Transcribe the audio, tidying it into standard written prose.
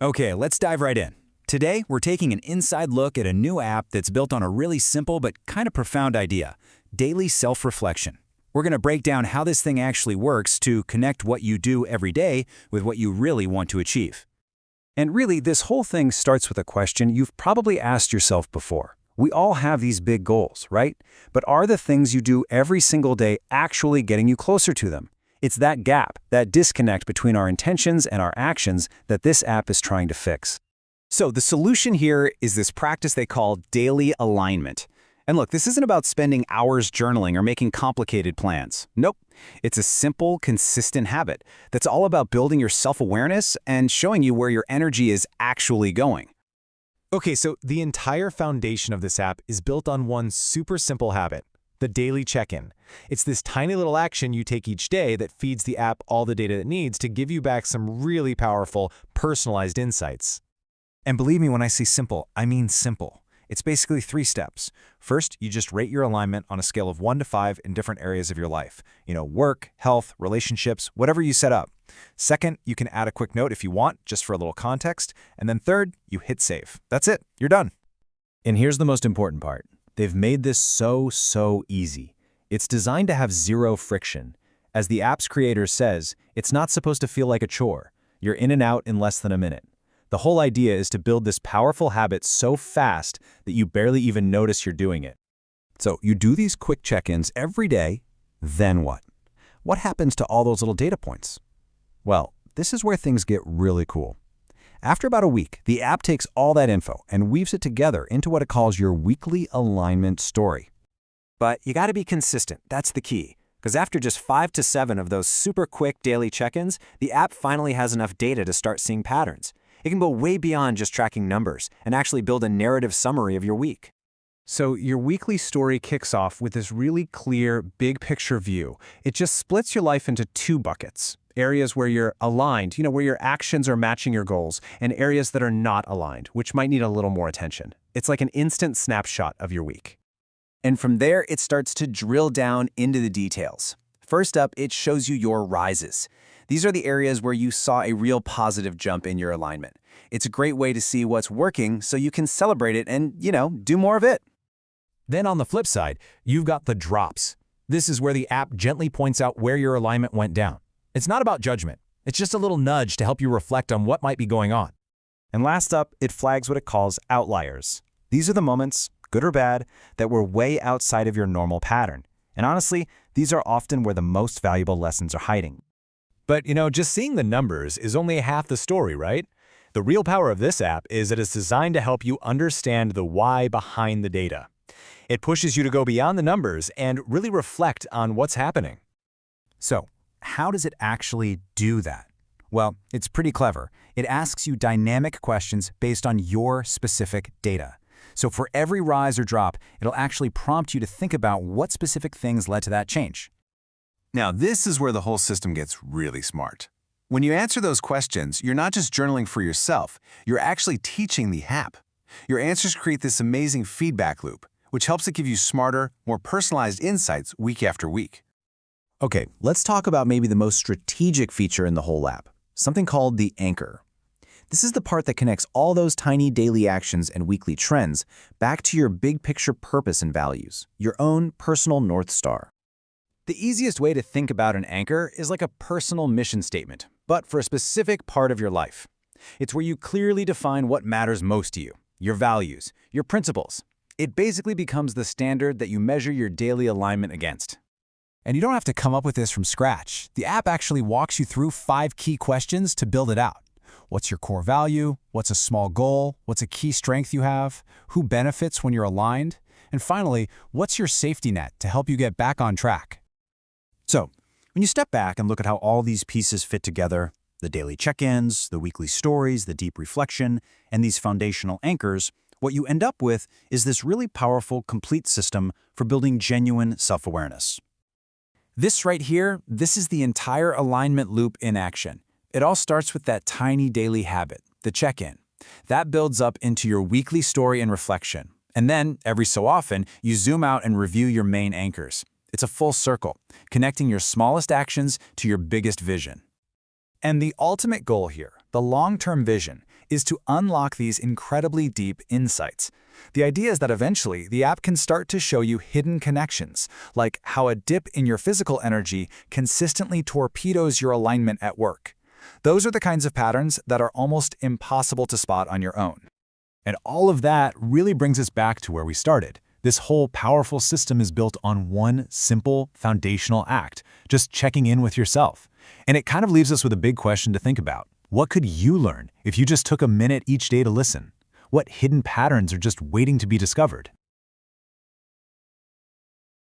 Okay, let's dive right in. Today, we're taking an inside look at a new app that's built on a really simple but kind of profound idea: daily self-reflection. We're going to break down how this thing actually works to connect what you do every day with what you really want to achieve. And really, this whole thing starts with a question you've probably asked yourself before. We all have these big goals, right? But are the things you do every single day actually getting you closer to them? It's that gap, that disconnect between our intentions and our actions that this app is trying to fix. So the solution here is this practice they call daily alignment. And look, this isn't about spending hours journaling or making complicated plans. Nope. It's a simple, consistent habit that's all about building your self-awareness and showing you where your energy is actually going. Okay, so the entire foundation of this app is built on one super simple habit: the daily check-in. It's this tiny little action you take each day that feeds the app all the data it needs to give you back some really powerful, personalized insights. And believe me when I say simple, I mean simple. It's basically 3 steps. First, you just rate your alignment on a scale of 1 to 5 in different areas of your life. Work, health, relationships, whatever you set up. Second, you can add a quick note if you want, just for a little context. And then third, you hit save. That's it. You're done. And here's the most important part. They've made this so easy. It's designed to have 0 friction. As the app's creator says, it's not supposed to feel like a chore. You're in and out in less than a minute. The whole idea is to build this powerful habit so fast that you barely even notice you're doing it. So you do these quick check-ins every day, then what? What happens to all those little data points? Well, this is where things get really cool. After about a week, the app takes all that info and weaves it together into what it calls your weekly alignment story. But you got to be consistent. That's the key. Because after just 5 to 7 of those super quick daily check-ins, the app finally has enough data to start seeing patterns. It can go way beyond just tracking numbers and actually build a narrative summary of your week. So your weekly story kicks off with this really clear, big picture view. It just splits your life into 2 buckets: areas where you're aligned, where your actions are matching your goals, and areas that are not aligned, which might need a little more attention. It's like an instant snapshot of your week. And from there, it starts to drill down into the details. First up, it shows you your rises. These are the areas where you saw a real positive jump in your alignment. It's a great way to see what's working so you can celebrate it and, do more of it. Then on the flip side, you've got the drops. This is where the app gently points out where your alignment went down. It's not about judgment. It's just a little nudge to help you reflect on what might be going on. And last up, it flags what it calls outliers. These are the moments, good or bad, that were way outside of your normal pattern. And honestly, these are often where the most valuable lessons are hiding. But, just seeing the numbers is only half the story, right? The real power of this app is that it's designed to help you understand the why behind the data. It pushes you to go beyond the numbers and really reflect on what's happening. So, how does it actually do that? Well, it's pretty clever. It asks you dynamic questions based on your specific data. So for every rise or drop, it'll actually prompt you to think about what specific things led to that change. Now, this is where the whole system gets really smart. When you answer those questions, you're not just journaling for yourself, you're actually teaching the app. Your answers create this amazing feedback loop, which helps it give you smarter, more personalized insights week after week. Okay, let's talk about maybe the most strategic feature in the whole app, something called the anchor. This is the part that connects all those tiny daily actions and weekly trends back to your big picture purpose and values, your own personal North Star. The easiest way to think about an anchor is like a personal mission statement, but for a specific part of your life. It's where you clearly define what matters most to you, your values, your principles. It basically becomes the standard that you measure your daily alignment against. And you don't have to come up with this from scratch. The app actually walks you through 5 key questions to build it out. What's your core value? What's a small goal? What's a key strength you have? Who benefits when you're aligned? And finally, what's your safety net to help you get back on track? So, when you step back and look at how all these pieces fit together, the daily check-ins, the weekly stories, the deep reflection, and these foundational anchors, what you end up with is this really powerful, complete system for building genuine self-awareness. This right here, this is the entire alignment loop in action. It all starts with that tiny daily habit, the check-in. That builds up into your weekly story and reflection. And then, every so often, you zoom out and review your main anchors. It's a full circle, connecting your smallest actions to your biggest vision. And the ultimate goal here, the long-term vision, is to unlock these incredibly deep insights. The idea is that eventually the app can start to show you hidden connections, like how a dip in your physical energy consistently torpedoes your alignment at work. Those are the kinds of patterns that are almost impossible to spot on your own. And all of that really brings us back to where we started. This whole powerful system is built on one simple, foundational act, just checking in with yourself. And it kind of leaves us with a big question to think about. What could you learn if you just took a minute each day to listen? What hidden patterns are just waiting to be discovered?